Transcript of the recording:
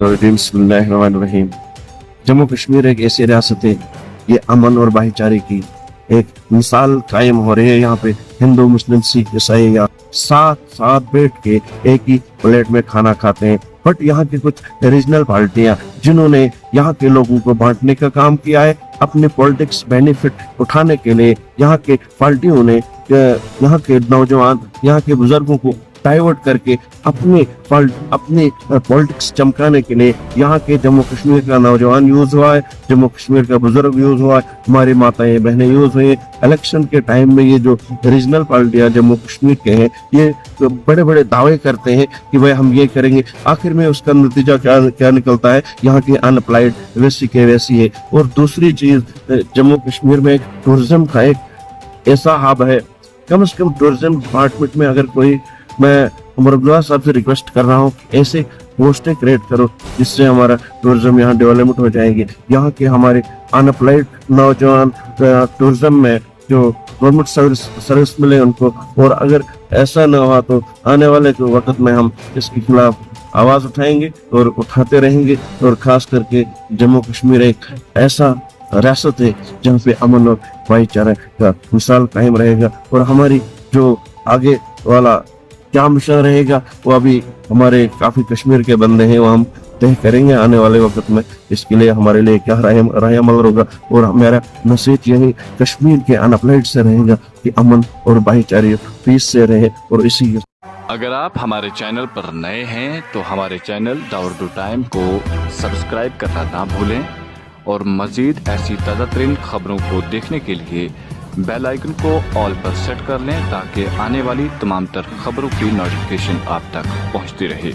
बिस्मिल्लाहिर्रहमानिर्रहीम। जम्मू कश्मीर एक ऐसी रियासत है, ये अमन और भाईचारे की एक मिसाल कायम हो रही है। यहाँ पे हिंदू मुस्लिम सिख ईसाई यहाँ साथ साथ बैठ के एक ही प्लेट में खाना खाते हैं। बट यहाँ की कुछ रीजनल पार्टियां जिन्होंने यहाँ के लोगों को बांटने का काम किया है, अपने पॉलिटिक्स बेनिफिट उठाने के लिए यहाँ के पार्टियों ने यहाँ के नौजवान, यहाँ के बुजुर्गों को डाइवर्ट करके अपने पॉलिटिक्स चमकाने के लिए यहाँ के जम्मू कश्मीर का नौजवान यूज हुआ है, जम्मू कश्मीर का बुजुर्ग यूज हुआ है, हमारी माताएं बहनें यूज हुई। इलेक्शन के टाइम में ये जो रीजनल पार्टियां जम्मू कश्मीर के हैं, ये बड़े बड़े दावे करते हैं कि भाई हम ये करेंगे, आखिर में उसका नतीजा क्या निकलता है, यहाँ की अनअप्लाइड वैसी के वैसी है। और दूसरी चीज, जम्मू कश्मीर में एक टूरिज्म का एक ऐसा हब है, कम से कम टूरिज्म डिपार्टमेंट में अगर कोई, मैं उमर अब्दुल्ला साहब से रिक्वेस्ट कर रहा हूँ, ऐसे पोस्टें क्रिएट करो जिससे हमारा टूरिज्म यहाँ डेवलपमेंट हो जाएगी। यहाँ के हमारे अनअप्लाइड नौजवान टूरिज्म में जो गवर्नमेंट सर्विस मिले उनको। और अगर ऐसा न हुआ तो आने वाले वक्त में हम इसके खिलाफ आवाज उठाएंगे और उठाते रहेंगे। और खास करके जम्मू कश्मीर एक ऐसा रियासत है जहाँ पे अमन और भाईचारे का मिसाल कायम रहेगा। और हमारी जो आगे वाला क्या मिशन रहेगा वो अभी हमारे काफी कश्मीर के बंदे हैं, वो हम तय करेंगे आने वाले वक्त में। इसके लिए हमारे लिए क्या राय अमल होगा। और हमारा नसीहत यही कश्मीर के अनअप्लाइड से रहेगा कि अमन और भाईचारे पीस से रहे। और इसी अगर आप हमारे चैनल पर नए हैं तो हमारे चैनल दाऊद टाइम को सब्सक्राइब करना ना भूलें और मजीद ऐसी ताज़ा तरीन खबरों को देखने के लिए बेल आइकन को ऑल पर सेट कर लें ताकि आने वाली तमाम तर खबरों की नोटिफिकेशन आप तक पहुंचती रहे।